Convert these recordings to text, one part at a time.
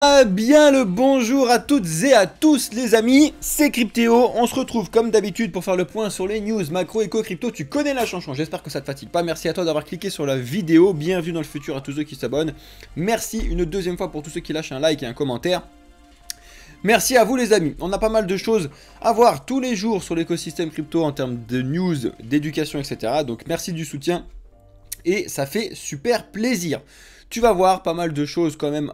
Bien le bonjour à toutes et à tous les amis, c'est Cryptéo, on se retrouve comme d'habitude pour faire le point sur les news macro, éco, crypto, tu connais la chanson, j'espère que ça te fatigue pas, merci à toi d'avoir cliqué sur la vidéo, bienvenue dans le futur à tous ceux qui s'abonnent, merci une deuxième fois pour tous ceux qui lâchent un like et un commentaire. Merci à vous les amis, on a pas mal de choses à voir tous les jours sur l'écosystème crypto en termes de news, d'éducation, etc. Donc merci du soutien et ça fait super plaisir. Tu vas voir pas mal de choses quand même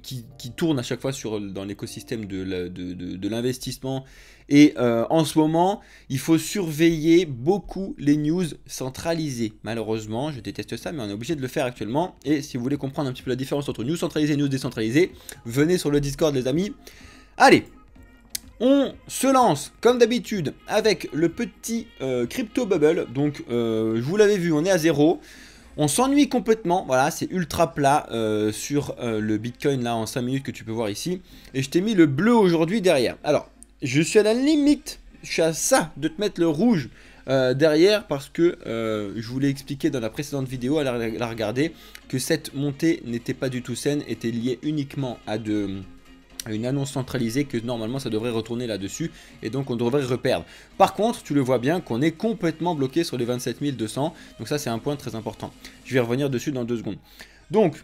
qui tournent à chaque fois dans l'écosystème de l'investissement. Et en ce moment, il faut surveiller beaucoup les news centralisées. Malheureusement, je déteste ça, mais on est obligé de le faire actuellement. Et si vous voulez comprendre un petit peu la différence entre news centralisées et news décentralisées, venez sur le Discord les amis. Allez, on se lance comme d'habitude avec le petit crypto bubble. Donc je vous l'avais vu, on est à 0. On s'ennuie complètement, voilà, c'est ultra plat sur le Bitcoin là en 5 minutes que tu peux voir ici. Et je t'ai mis le bleu aujourd'hui derrière. Alors, je suis à la limite, je suis à ça de te mettre le rouge derrière parce que je vous l'ai expliqué dans la précédente vidéo, à la regarder, que cette montée n'était pas du tout saine, était liée uniquement à une annonce centralisée que normalement ça devrait retourner là-dessus et donc on devrait reperdre. Par contre, tu le vois bien qu'on est complètement bloqué sur les 27 200, donc ça c'est un point très important. Je vais revenir dessus dans 2 secondes. Donc,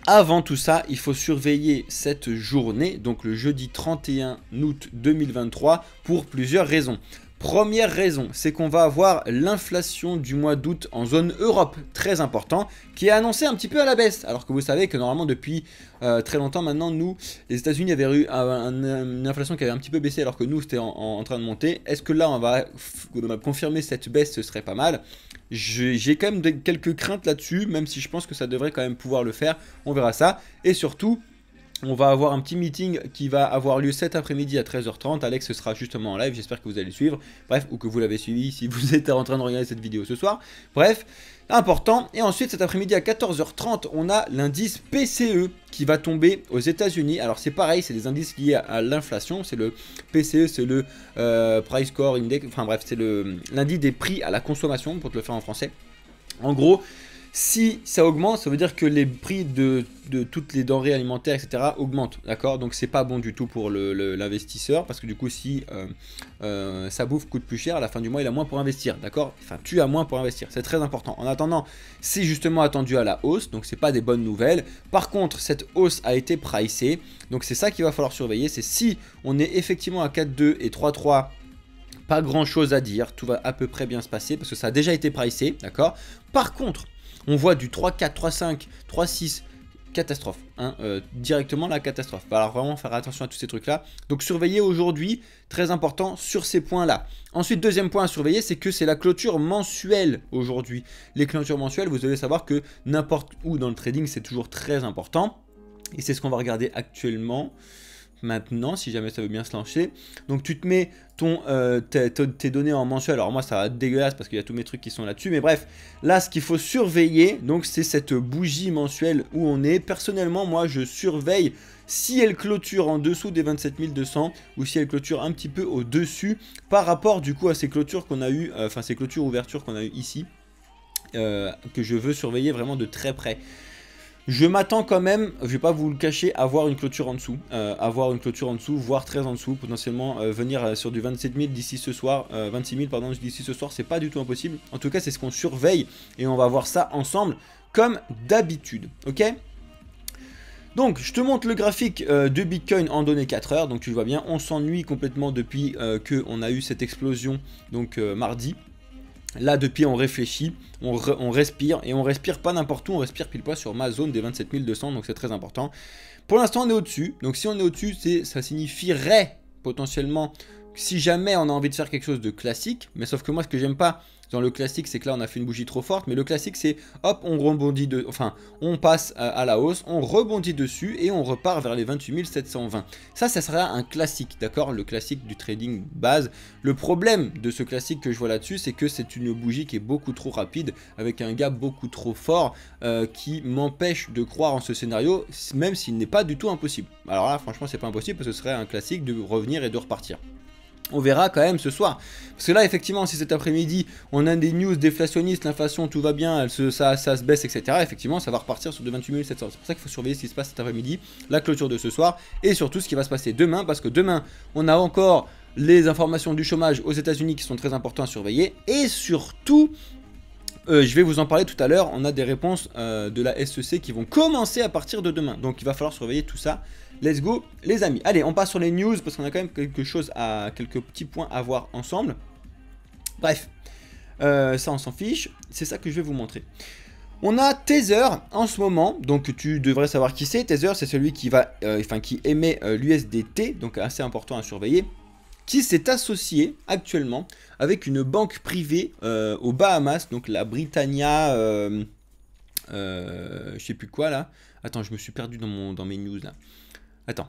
avant tout ça, il faut surveiller cette journée, donc le jeudi 31 août 2023, pour plusieurs raisons. Première raison, c'est qu'on va avoir l'inflation du mois d'août en zone Europe, très important, qui est annoncée un petit peu à la baisse. Alors que vous savez que normalement depuis très longtemps maintenant, nous, les États-Unis avaient eu une inflation qui avait un petit peu baissé alors que nous c'était en train de monter. Est-ce que là on va confirmer cette baisse? Ce serait pas mal. J'ai quand même quelques craintes là-dessus, même si je pense que ça devrait quand même pouvoir le faire. On verra ça. Et surtout, on va avoir un petit meeting qui va avoir lieu cet après-midi à 13h30. Alex sera justement en live, j'espère que vous allez le suivre. Bref, ou que vous l'avez suivi si vous êtes en train de regarder cette vidéo ce soir. Bref, important. Et ensuite, cet après-midi à 14h30, on a l'indice PCE qui va tomber aux États-Unis. Alors c'est pareil, c'est des indices liés à l'inflation. C'est le PCE, c'est le Price Core Index. Enfin bref, c'est l'indice des prix à la consommation, pour te le faire en français. En gros, si ça augmente, ça veut dire que les prix de toutes les denrées alimentaires, etc. augmentent, d'accord? Donc c'est pas bon du tout pour l'investisseur, parce que du coup si sa bouffe coûte plus cher, à la fin du mois il a moins pour investir, d'accord? Enfin tu as moins pour investir, c'est très important. En attendant, c'est justement attendu à la hausse, donc c'est pas des bonnes nouvelles. Par contre, cette hausse a été pricée, donc c'est ça qu'il va falloir surveiller, c'est si on est effectivement à 4,2 et 3,3, pas grand chose à dire, tout va à peu près bien se passer, parce que ça a déjà été pricé, d'accord? Par contre, on voit du 3,4, 3,5, 3,6, catastrophe, hein, directement la catastrophe. Il va falloir vraiment faire attention à tous ces trucs-là. Donc surveillez aujourd'hui, très important sur ces points-là. Ensuite, deuxième point à surveiller, c'est que c'est la clôture mensuelle aujourd'hui. Les clôtures mensuelles, vous devez savoir que n'importe où dans le trading, c'est toujours très important. Et c'est ce qu'on va regarder actuellement. Maintenant, si jamais ça veut bien se lancer. Donc tu te mets tes données en mensuel. Alors moi ça va être dégueulasse parce qu'il y a tous mes trucs qui sont là-dessus. Mais bref, là ce qu'il faut surveiller, donc c'est cette bougie mensuelle où on est. Personnellement, moi je surveille si elle clôture en dessous des 27 200 ou si elle clôture un petit peu au-dessus par rapport du coup à ces clôtures qu'on a eu, enfin ces clôtures ouvertures qu'on a eu ici, que je veux surveiller vraiment de très près. Je m'attends quand même, je vais pas vous le cacher, à voir une clôture en dessous. Voire très en dessous, potentiellement venir sur du 27 000 d'ici ce soir, 26 000 pardon, d'ici ce soir, c'est pas du tout impossible. En tout cas, c'est ce qu'on surveille et on va voir ça ensemble comme d'habitude, ok? Donc, je te montre le graphique de Bitcoin en données 4 heures, donc tu le vois bien, on s'ennuie complètement depuis qu'on a eu cette explosion, donc mardi. Là, depuis, on réfléchit, on respire, et on respire pas n'importe où, on respire pile poil sur ma zone des 27 200, donc c'est très important. Pour l'instant, on est au-dessus, donc si on est au-dessus, ça signifierait potentiellement, si jamais on a envie de faire quelque chose de classique, mais sauf que moi, ce que j'aime pas dans le classique, c'est que là, on a fait une bougie trop forte, mais le classique, c'est, hop, on rebondit, on passe à la hausse, on rebondit dessus, et on repart vers les 28 720. Ça sera un classique, d'accord? Le classique du trading base. Le problème de ce classique que je vois là-dessus, c'est que c'est une bougie qui est beaucoup trop rapide, avec un gap beaucoup trop fort, qui m'empêche de croire en ce scénario, même s'il n'est pas du tout impossible. Alors là, franchement, c'est pas impossible, parce que ce serait un classique de revenir et de repartir. On verra quand même ce soir. Parce que là, effectivement, si cet après-midi, on a des news déflationnistes, l'inflation, tout va bien, ça se baisse, etc. Effectivement, ça va repartir sur de 28 700. C'est pour ça qu'il faut surveiller ce qui se passe cet après-midi, la clôture de ce soir, et surtout ce qui va se passer demain, parce que demain, on a encore les informations du chômage aux États-Unis qui sont très importantes à surveiller, et surtout... je vais vous en parler tout à l'heure, on a des réponses de la SEC qui vont commencer à partir de demain. Donc il va falloir surveiller tout ça. Let's go les amis. Allez, on passe sur les news parce qu'on a quand même quelques petits points à voir ensemble. Bref, ça on s'en fiche. C'est ça que je vais vous montrer. On a Tether en ce moment, donc tu devrais savoir qui c'est. Tether, c'est celui qui va, qui émet l'USDT, donc assez important à surveiller, qui s'est associé actuellement avec une banque privée aux Bahamas, donc la Britannia, je sais plus quoi là. Attends, je me suis perdu dans mes news là. Attends.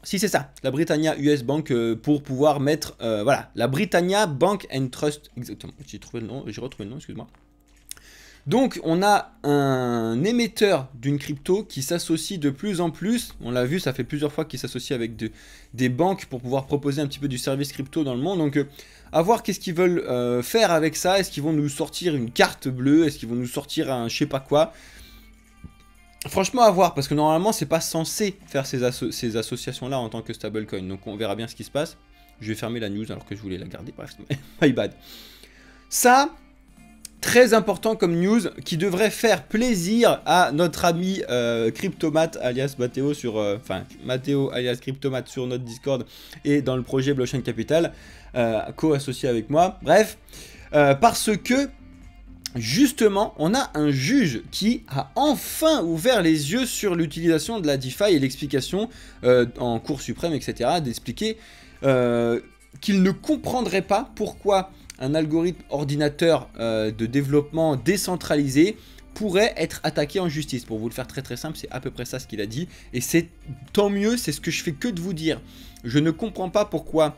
Si c'est ça, la Britannia US Bank pour pouvoir mettre, voilà, la Britannia Bank and Trust, exactement. J'ai retrouvé le nom, excuse-moi. Donc on a un émetteur d'une crypto qui s'associe de plus en plus, on l'a vu, ça fait plusieurs fois qu'il s'associe avec des banques pour pouvoir proposer un petit peu du service crypto dans le monde. Donc à voir qu'est-ce qu'ils veulent faire avec ça. Est-ce qu'ils vont nous sortir une carte bleue? Est-ce qu'ils vont nous sortir un je sais pas quoi? Franchement à voir, parce que normalement c'est pas censé faire ces associations là en tant que stablecoin. Donc on verra bien ce qui se passe. Je vais fermer la news alors que je voulais la garder, bref, my bad. Ça... très important comme news qui devrait faire plaisir à notre ami Cryptomat alias Matteo sur Matteo alias Cryptomat sur notre Discord et dans le projet Blockchain Capital co-associé avec moi. Bref, parce que justement, on a un juge qui a enfin ouvert les yeux sur l'utilisation de la DeFi et l'explication en Cour suprême, etc. d'expliquer qu'il ne comprendrait pas pourquoi un algorithme ordinateur de développement décentralisé pourrait être attaqué en justice. Pour vous le faire très très simple, c'est à peu près ça ce qu'il a dit. Et c'est tant mieux, c'est ce que je fais que de vous dire. Je ne comprends pas pourquoi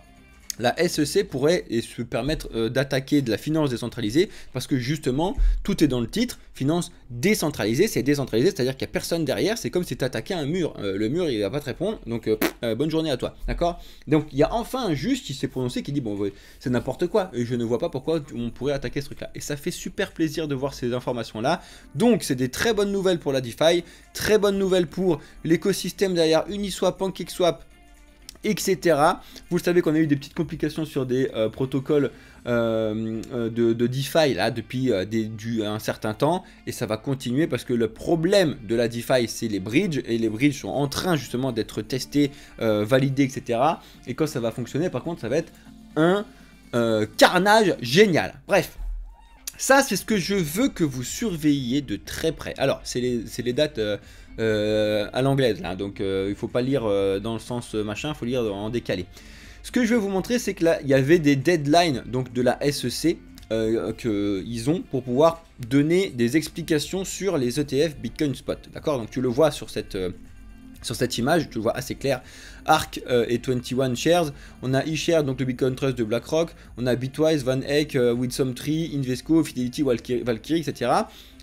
la SEC pourrait se permettre d'attaquer de la finance décentralisée, parce que justement, tout est dans le titre, finance décentralisée, c'est décentralisé, c'est-à-dire qu'il n'y a personne derrière, c'est comme si tu attaquais un mur, le mur il va pas te répondre, donc bonne journée à toi, d'accord? Donc il y a enfin un juge qui s'est prononcé, qui dit bon c'est n'importe quoi, et je ne vois pas pourquoi on pourrait attaquer ce truc-là, et ça fait super plaisir de voir ces informations-là. Donc c'est des très bonnes nouvelles pour la DeFi, très bonnes nouvelles pour l'écosystème derrière Uniswap, PancakeSwap, etc. Vous le savez qu'on a eu des petites complications sur des protocoles de DeFi là, depuis un certain temps, et ça va continuer parce que le problème de la DeFi c'est les bridges, et les bridges sont en train justement d'être testés, validés, etc. Et quand ça va fonctionner, par contre, ça va être un carnage génial. Bref. Ça, c'est ce que je veux que vous surveilliez de très près. Alors, c'est les dates à l'anglaise, là. Donc, il ne faut pas lire dans le sens machin, il faut lire en décalé. Ce que je vais vous montrer, c'est que là, il y avait des deadlines donc, de la SEC qu'ils ont pour pouvoir donner des explications sur les ETF Bitcoin Spot. D'accord? Donc, tu le vois sur cette image, tu le vois assez clair. ARK et 21 Shares, on a eShares, donc le Bitcoin Trust de BlackRock, on a Bitwise, Van Eck, WisdomTree, Invesco, Fidelity, Valkyrie, etc.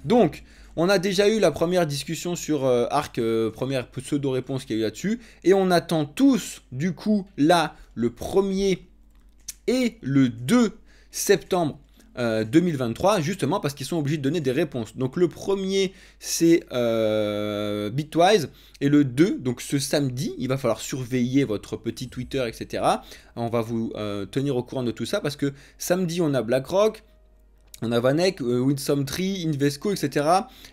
Donc, on a déjà eu la première discussion sur ARK, première pseudo-réponse qu'il y a eu là-dessus, et on attend tous, du coup, là, le 1er et le 2 septembre 2023, justement parce qu'ils sont obligés de donner des réponses. Donc le premier c'est Bitwise, et le 2, donc ce samedi, il va falloir surveiller votre petit Twitter, etc. On va vous tenir au courant de tout ça, parce que samedi on a BlackRock, on a Van Eck, WisdomTree, Invesco, etc.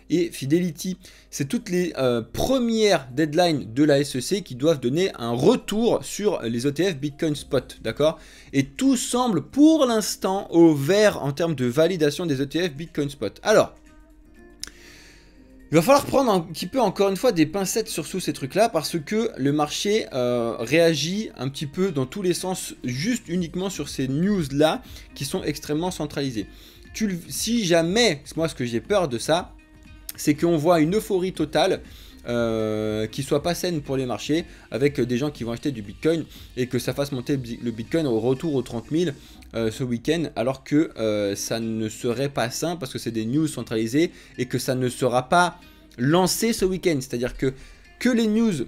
et Fidelity. C'est toutes les premières deadlines de la SEC qui doivent donner un retour sur les ETF Bitcoin Spot, d'accord? Et tout semble pour l'instant au vert en termes de validation des ETF Bitcoin Spot. Alors, il va falloir prendre un petit peu, encore une fois, des pincettes sur tous ces trucs-là, parce que le marché réagit un petit peu dans tous les sens, juste uniquement sur ces news-là qui sont extrêmement centralisées. Si jamais, moi ce que j'ai peur de ça, c'est qu'on voit une euphorie totale qui soit pas saine pour les marchés, avec des gens qui vont acheter du Bitcoin, et que ça fasse monter le Bitcoin au retour aux 30 000 ce week-end, alors que ça ne serait pas sain, parce que c'est des news centralisées, et que ça ne sera pas lancé ce week-end. C'est-à-dire que les news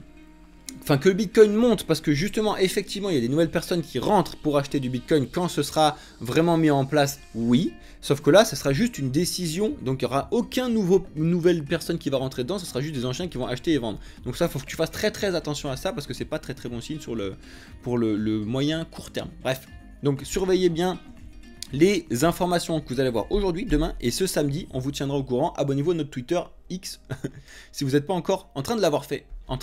Enfin, que le Bitcoin monte parce que justement, effectivement, il y a des nouvelles personnes qui rentrent pour acheter du Bitcoin quand ce sera vraiment mis en place, oui. Sauf que là, ce sera juste une décision, donc il n'y aura aucun nouvelle personne qui va rentrer dedans, ce sera juste des anciens qui vont acheter et vendre. Donc ça, il faut que tu fasses très très attention à ça parce que c'est pas très très bon signe pour le moyen court terme. Bref, donc surveillez bien les informations que vous allez voir aujourd'hui, demain et ce samedi. On vous tiendra au courant. Abonnez-vous à notre Twitter X si vous n'êtes pas encore en train de l'avoir fait. Oh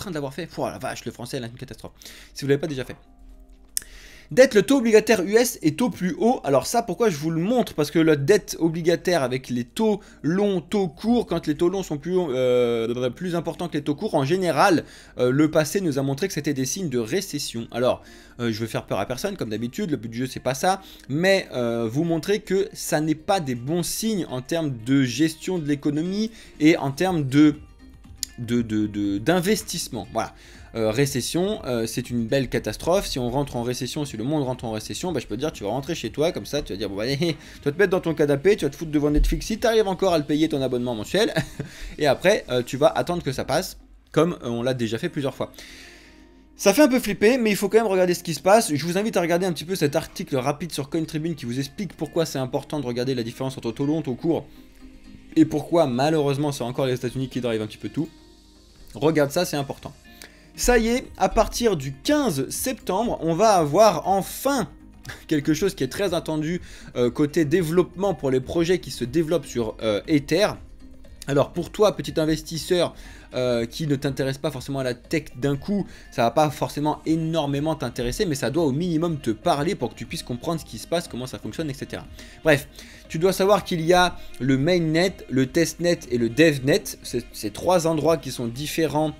la vache, le français est une catastrophe. Si vous ne l'avez pas déjà fait. Dette, le taux obligataire US est au plus haut. Alors ça, pourquoi je vous le montre? Parce que la dette obligataire avec les taux longs, taux courts, quand les taux longs sont plus importants que les taux courts, en général, le passé nous a montré que c'était des signes de récession. Alors, je veux faire peur à personne, comme d'habitude, le but du jeu, c'est pas ça, mais vous montrer que ça n'est pas des bons signes en termes de gestion de l'économie et en termes d'investissement. Voilà. Récession, c'est une belle catastrophe. Si on rentre en récession, si le monde rentre en récession, bah, je peux te dire, tu vas rentrer chez toi, comme ça, tu vas dire, bon, bah, tu vas te mettre dans ton canapé, tu vas te foutre devant Netflix si tu arrives encore à le payer ton abonnement mensuel, et après, tu vas attendre que ça passe, comme on l'a déjà fait plusieurs fois. Ça fait un peu flipper, mais il faut quand même regarder ce qui se passe. Je vous invite à regarder un petit peu cet article rapide sur CoinTribune qui vous explique pourquoi c'est important de regarder la différence entre taux long, taux court, et pourquoi, malheureusement, c'est encore les États-Unis qui drivent un petit peu tout. Regarde ça, c'est important. Ça y est, à partir du 15 septembre, on va avoir enfin quelque chose qui est très attendu côté développement pour les projets qui se développent sur Ether. Alors pour toi, petit investisseur qui ne t'intéresse pas forcément à la tech d'un coup, ça va pas forcément énormément t'intéresser, mais ça doit au minimum te parler pour que tu puisses comprendre ce qui se passe, comment ça fonctionne, etc. Bref, tu dois savoir qu'il y a le mainnet, le testnet et le devnet, ces trois endroits qui sont différents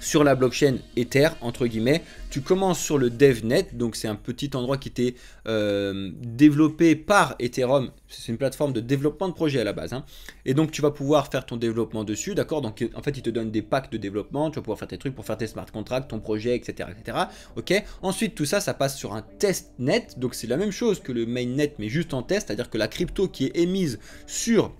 sur la blockchain Ether, entre guillemets. Tu commences sur le DevNet, donc c'est un petit endroit qui était développé par Ethereum. C'est une plateforme de développement de projet à la base, hein. Et donc tu vas pouvoir faire ton développement dessus, d'accord? Donc en fait, il te donne des packs de développement, tu vas pouvoir faire tes trucs pour faire tes smart contracts, ton projet, etc. etc. Ok. Ensuite, tout ça, ça passe sur un testnet, donc c'est la même chose que le mainnet, mais juste en test, c'est-à-dire que la crypto qui est émise sur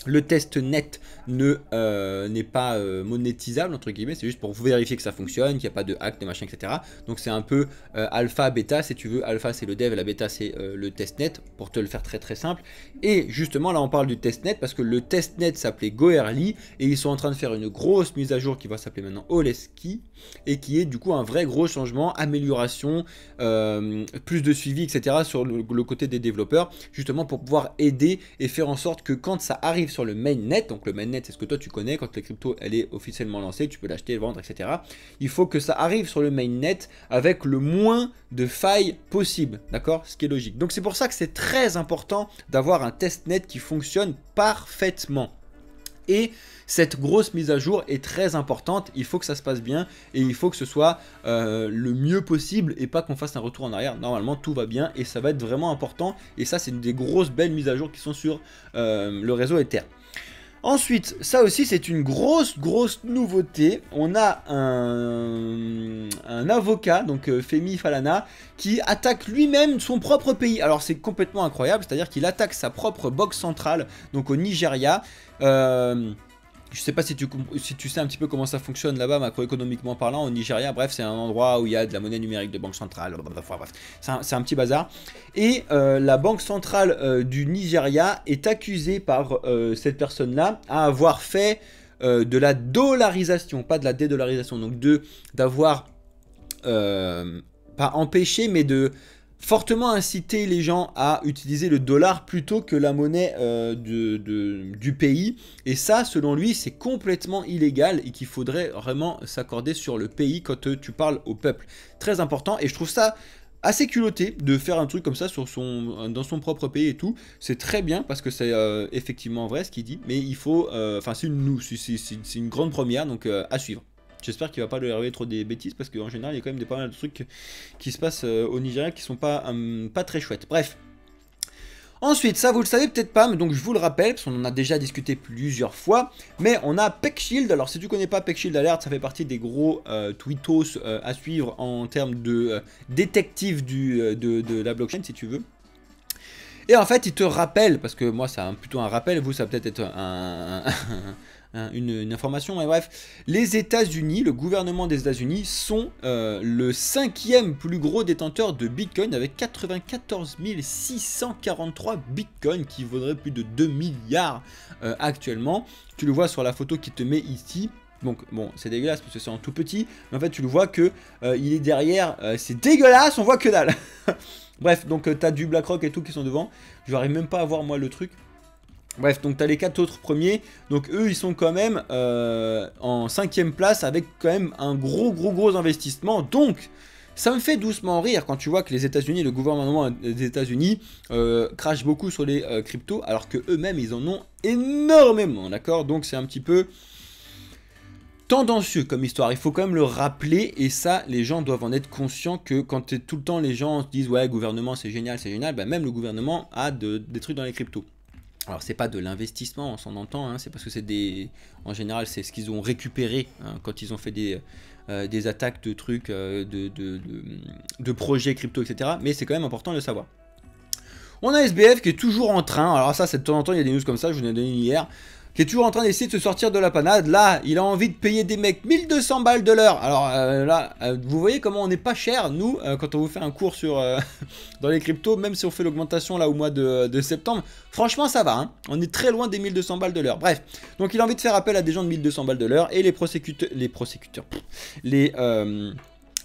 le testnet n'est pas monétisable, entre guillemets, c'est juste pour vérifier que ça fonctionne, qu'il n'y a pas de hack, de machin, etc. Donc c'est un peu alpha, bêta, si tu veux. Alpha c'est le dev, la bêta c'est le testnet, pour te le faire très très simple. Et justement là on parle du testnet parce que le testnet s'appelait Goerli et ils sont en train de faire une grosse mise à jour qui va s'appeler maintenant Oleski et qui est du coup un vrai gros changement, amélioration, plus de suivi, etc. sur le côté des développeurs, justement pour pouvoir aider et faire en sorte que quand ça arrive sur le mainnet, donc le mainnet c'est ce que toi tu connais, quand la crypto elle est officiellement lancée, tu peux l'acheter, le vendre, etc. Il faut que ça arrive sur le mainnet avec le moins de failles possible, d'accord? Ce qui est logique. Donc c'est pour ça que c'est très important d'avoir un testnet qui fonctionne parfaitement. Et cette grosse mise à jour est très importante, il faut que ça se passe bien et il faut que ce soit le mieux possible et pas qu'on fasse un retour en arrière. Normalement tout va bien et ça va être vraiment important et ça c'est une des grosses belles mises à jour qui sont sur le réseau Ether. Ensuite, ça aussi c'est une grosse nouveauté. On a un avocat, donc Femi Falana, qui attaque lui-même son propre pays. Alors c'est complètement incroyable, c'est-à-dire qu'il attaque sa propre banque centrale, donc au Nigeria. Je sais pas si tu sais un petit peu comment ça fonctionne là-bas, macroéconomiquement parlant, au Nigeria. Bref, c'est un endroit où il y a de la monnaie numérique de banque centrale. Bref, c'est un petit bazar. Et la banque centrale du Nigeria est accusée par cette personne-là à avoir fait de la dollarisation, pas de la dédollarisation. Donc d'avoir pas empêché, mais de fortement inciter les gens à utiliser le dollar plutôt que la monnaie du pays. Et ça, selon lui, c'est complètement illégal et qu'il faudrait vraiment s'accorder sur le pays quand tu parles au peuple. Très important et je trouve ça assez culotté de faire un truc comme ça dans son propre pays et tout. C'est très bien parce que c'est effectivement vrai ce qu'il dit, mais il faut... Enfin, c'est une grande première, donc à suivre. J'espère qu'il va pas lui arriver trop des bêtises parce qu'en général il y a quand même pas mal de trucs qui se passent au Nigeria qui sont pas très chouettes. Bref. Ensuite, ça vous le savez peut-être pas, mais donc je vous le rappelle, parce qu'on en a déjà discuté plusieurs fois, mais on a PeckShield. Alors si tu connais pas PeckShield Alert, ça fait partie des gros tweetos à suivre en termes de détective de la blockchain si tu veux. Et en fait, il te rappelle, parce que moi c'est plutôt un rappel, vous ça va peut-être être une information, mais bref, les États-Unis, le gouvernement des États-Unis sont le 5e plus gros détenteur de Bitcoin avec 94 643 Bitcoin qui vaudrait plus de 2 milliards actuellement. Tu le vois sur la photo qui te met ici. Donc bon, c'est dégueulasse parce que c'est en tout petit, mais en fait tu le vois que il est derrière, c'est dégueulasse, on voit que dalle. Bref, donc t'as du BlackRock et tout qui sont devant, je n'arrive même pas à voir moi le truc. Bref, donc tu as les 4 autres premiers, donc eux ils sont quand même en 5e place avec quand même un gros investissement, donc ça me fait doucement rire quand tu vois que les États-Unis, le gouvernement des États-Unis crache beaucoup sur les cryptos, alors que eux-mêmes ils en ont énormément, d'accord? Donc c'est un petit peu tendancieux comme histoire, il faut quand même le rappeler, et ça les gens doivent en être conscients que quand tout le temps les gens se disent ouais gouvernement c'est génial, bah, même le gouvernement a des trucs dans les cryptos. Alors c'est pas de l'investissement, on s'en entend, hein, c'est parce que c'est des... En général c'est ce qu'ils ont récupéré hein, quand ils ont fait des attaques de trucs, de projets crypto, etc. Mais c'est quand même important de le savoir. On a SBF qui est toujours en train, alors ça c'est de temps en temps il y a des news comme ça, je vous en ai donné hier, qui est toujours en train d'essayer de se sortir de la panade. Là, il a envie de payer des mecs 1200 balles de l'heure. Alors là, vous voyez comment on n'est pas cher, nous, quand on vous fait un cours sur dans les cryptos, même si on fait l'augmentation là au mois de septembre. Franchement, ça va, hein. On est très loin des 1200 balles de l'heure. Bref, donc il a envie de faire appel à des gens de 1200 balles de l'heure, et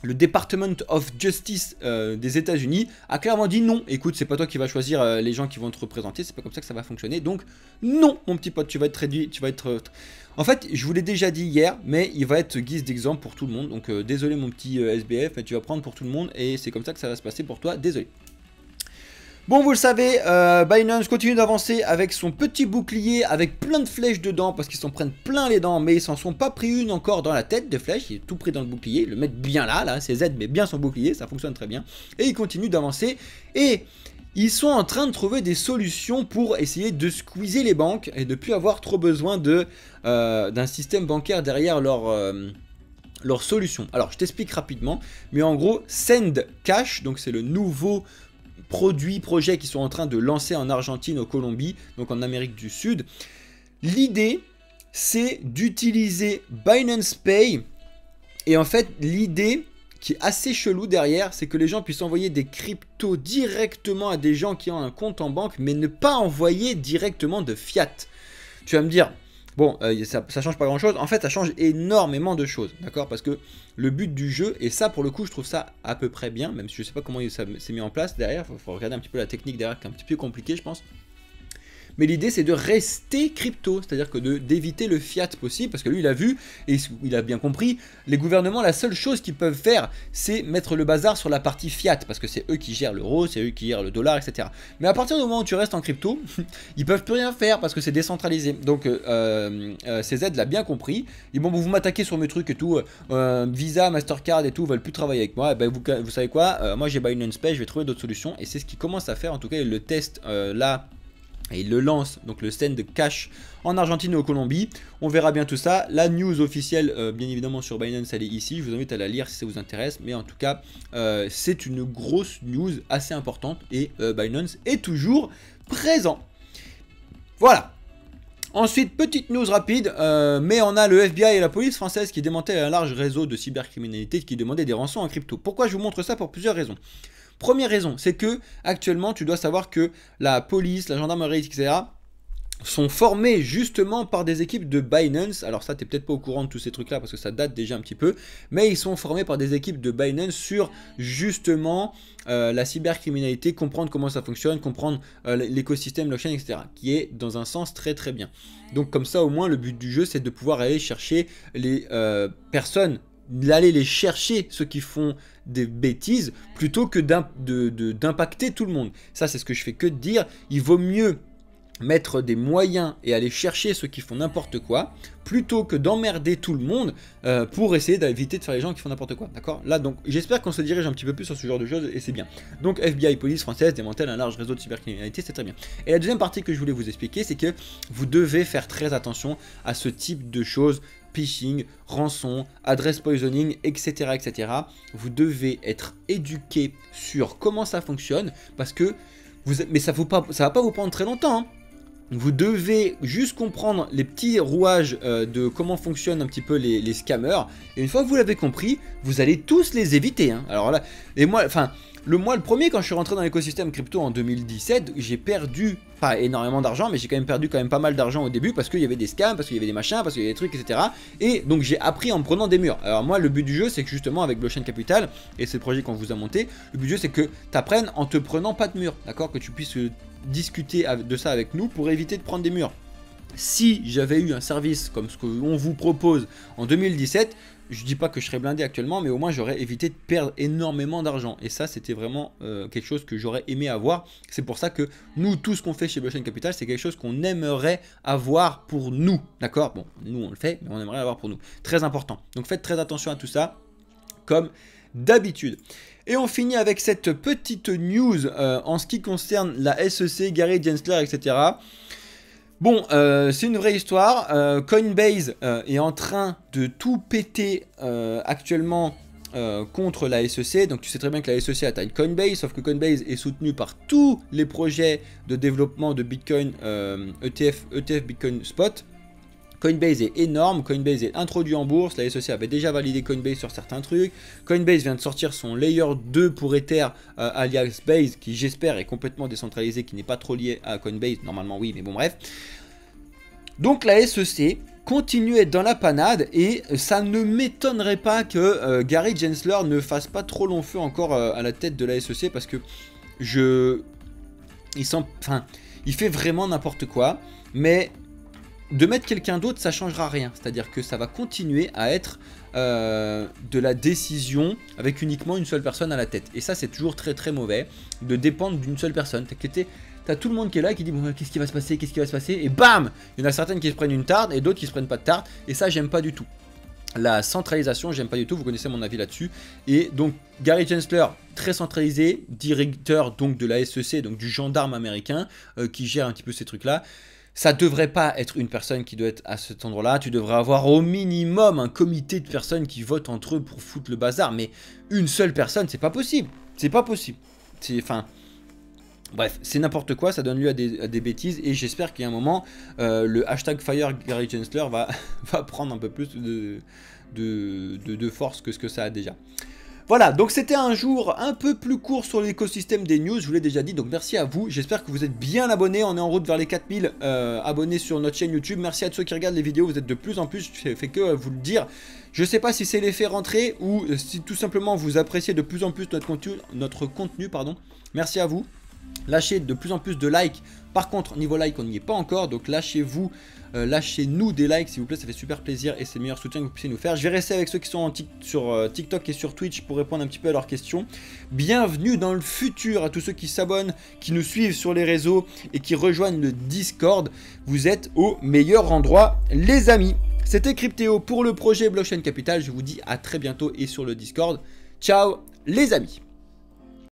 le Department of Justice des États-Unis a clairement dit non. Écoute, c'est pas toi qui vas choisir les gens qui vont te représenter, c'est pas comme ça que ça va fonctionner. Donc non, mon petit pote, tu vas être réduit, tu vas être... En fait, je vous l'ai déjà dit hier, mais il va être guise d'exemple pour tout le monde. Donc désolé mon petit SBF, mais tu vas prendre pour tout le monde et c'est comme ça que ça va se passer pour toi. Désolé. Bon, vous le savez, Binance continue d'avancer avec son petit bouclier avec plein de flèches dedans parce qu'ils s'en prennent plein les dents, mais ils s'en sont pas pris une encore dans la tête de flèches. Il est tout pris dans le bouclier, le mettre bien là, c'est Z, mais bien son bouclier, ça fonctionne très bien. Et ils continuent d'avancer et ils sont en train de trouver des solutions pour essayer de squeezer les banques et de ne plus avoir trop besoin d'un système bancaire derrière leur solution. Alors, je t'explique rapidement, mais en gros, SendCash, donc c'est le nouveau projet qui sont en train de lancer en Argentine, au Colombie, donc en Amérique du Sud. L'idée, c'est d'utiliser Binance Pay. Et en fait, l'idée qui est assez chelou derrière, c'est que les gens puissent envoyer des cryptos directement à des gens qui ont un compte en banque, mais ne pas envoyer directement de fiat. Tu vas me dire, bon, ça change pas grand chose. En fait, ça change énormément de choses, d'accord? Parce que le but du jeu, et ça pour le coup, je trouve ça à peu près bien, même si je sais pas comment ça s'est mis en place derrière. Faut regarder un petit peu la technique derrière, qui est un petit peu compliquée, je pense. Mais l'idée, c'est de rester crypto, c'est-à-dire que d'éviter le fiat possible, parce que lui, il a vu, et il a bien compris, les gouvernements, la seule chose qu'ils peuvent faire, c'est mettre le bazar sur la partie fiat, parce que c'est eux qui gèrent l'euro, c'est eux qui gèrent le dollar, etc. Mais à partir du moment où tu restes en crypto, ils peuvent plus rien faire, parce que c'est décentralisé. Donc, CZ l'a bien compris. Et bon, vous m'attaquez sur mes trucs et tout, Visa, Mastercard et tout, veulent plus travailler avec moi. Et ben, vous savez quoi, moi j'ai Binance Pay, je vais trouver d'autres solutions, et c'est ce qu'ils commencent à faire, en tout cas, ils le testent là. Et il le lance, donc le SendCash en Argentine et au Colombie. On verra bien tout ça. La news officielle, bien évidemment, sur Binance, elle est ici. Je vous invite à la lire si ça vous intéresse. Mais en tout cas, c'est une grosse news assez importante. Et Binance est toujours présent. Voilà. Ensuite, petite news rapide, mais on a le FBI et la police française qui démantèlent un large réseau de cybercriminalité qui demandait des rançons en crypto. Pourquoi je vous montre ça? Pour plusieurs raisons. Première raison, c'est que actuellement, tu dois savoir que la police, la gendarmerie, etc. sont formés justement par des équipes de Binance. Alors ça, tu n'es peut-être pas au courant de tous ces trucs-là parce que ça date déjà un petit peu. Mais ils sont formés par des équipes de Binance sur justement la cybercriminalité, comprendre comment ça fonctionne, comprendre l'écosystème blockchain, etc. Qui est dans un sens très très bien. Donc comme ça, au moins, le but du jeu, c'est de pouvoir aller chercher les personnes, d'aller les chercher ceux qui font des bêtises plutôt que d'impacter tout le monde. Ça, c'est ce que je fais que de dire. Il vaut mieux mettre des moyens et aller chercher ceux qui font n'importe quoi plutôt que d'emmerder tout le monde pour essayer d'éviter de faire les gens qui font n'importe quoi, d'accord? Là, donc, j'espère qu'on se dirige un petit peu plus sur ce genre de choses et c'est bien. Donc, FBI, police française démantèle un large réseau de cybercriminalité, c'est très bien. Et la deuxième partie que je voulais vous expliquer, c'est que vous devez faire très attention à ce type de choses. Phishing, rançon, adresse poisoning, etc., etc. Vous devez être éduqué sur comment ça fonctionne parce que mais ça va pas vous prendre très longtemps. Hein. Vous devez juste comprendre les petits rouages de comment fonctionnent un petit peu les scammers. Et une fois que vous l'avez compris, vous allez tous les éviter. Hein. Alors là, et moi, enfin, le premier, quand je suis rentré dans l'écosystème crypto en 2017, j'ai perdu, pas énormément d'argent, mais j'ai quand même perdu pas mal d'argent au début parce qu'il y avait des scams, parce qu'il y avait des machins, parce qu'il y avait des trucs, etc. Et donc j'ai appris en me prenant des murs. Alors moi, le but du jeu, c'est que justement avec Blockchain Capital, et c'est le projet qu'on vous a monté, le but du jeu, c'est que tu apprennes en te prenant pas de murs, d'accord, que tu puisses discuter de ça avec nous pour éviter de prendre des murs. Si j'avais eu un service comme ce qu'on vous propose en 2017, je dis pas que je serais blindé actuellement, mais au moins j'aurais évité de perdre énormément d'argent. Et ça, c'était vraiment quelque chose que j'aurais aimé avoir. C'est pour ça que nous, tout ce qu'on fait chez Blockchain Capital, c'est quelque chose qu'on aimerait avoir pour nous. D'accord? Bon, nous on le fait, mais on aimerait l'avoir pour nous. Très important. Donc faites très attention à tout ça, comme d'habitude. Et on finit avec cette petite news en ce qui concerne la SEC, Gary Gensler, etc. Bon, c'est une vraie histoire. Coinbase est en train de tout péter actuellement contre la SEC. Donc tu sais très bien que la SEC attaque Coinbase, sauf que Coinbase est soutenu par tous les projets de développement de Bitcoin ETF Bitcoin Spot. Coinbase est énorme, Coinbase est introduit en bourse, la SEC avait déjà validé Coinbase sur certains trucs. Coinbase vient de sortir son Layer 2 pour Ether alias Base, qui j'espère est complètement décentralisé, qui n'est pas trop lié à Coinbase, normalement oui, mais bon bref. Donc la SEC continue à être dans la panade et ça ne m'étonnerait pas que Gary Gensler ne fasse pas trop long feu encore à la tête de la SEC parce que il fait vraiment n'importe quoi, mais de mettre quelqu'un d'autre, ça changera rien. C'est-à-dire que ça va continuer à être de la décision avec uniquement une seule personne à la tête. Et ça, c'est toujours très très mauvais de dépendre d'une seule personne. T'as tout le monde qui est là qui dit bon, qu'est-ce qui va se passer, qu'est-ce qui va se passer, et bam, il y en a certaines qui se prennent une tarte et d'autres qui se prennent pas de tarte. Et ça, j'aime pas du tout. La centralisation, j'aime pas du tout, vous connaissez mon avis là-dessus. Et donc Gary Gensler, très centralisé, directeur donc de la SEC, donc du gendarme américain qui gère un petit peu ces trucs-là. Ça devrait pas être une personne qui doit être à cet endroit-là. Tu devrais avoir au minimum un comité de personnes qui votent entre eux pour foutre le bazar. Mais une seule personne, c'est pas possible. C'est pas possible. Bref, c'est n'importe quoi. Ça donne lieu à des bêtises. Et j'espère qu'il y a un moment, le hashtag Fire Gary Gensler va prendre un peu plus de force que ce que ça a déjà. Voilà, donc c'était un jour un peu plus court sur l'écosystème des news, je vous l'ai déjà dit, donc merci à vous, j'espère que vous êtes bien abonnés, on est en route vers les 4000 abonnés sur notre chaîne YouTube, merci à tous ceux qui regardent les vidéos, vous êtes de plus en plus, je fais que vous le dire, je sais pas si c'est l'effet rentré ou si tout simplement vous appréciez de plus en plus notre contenu, merci à vous. Lâchez de plus en plus de likes. Par contre, niveau like, on n'y est pas encore. Donc lâchez-vous, lâchez-nous des likes s'il vous plaît. Ça fait super plaisir et c'est le meilleur soutien que vous puissiez nous faire. Je vais rester avec ceux qui sont sur TikTok et sur Twitch pour répondre un petit peu à leurs questions. Bienvenue dans le futur à tous ceux qui s'abonnent, qui nous suivent sur les réseaux et qui rejoignent le Discord. Vous êtes au meilleur endroit, les amis. C'était Cryptéo pour le projet Blockchain Capital. Je vous dis à très bientôt et sur le Discord. Ciao les amis.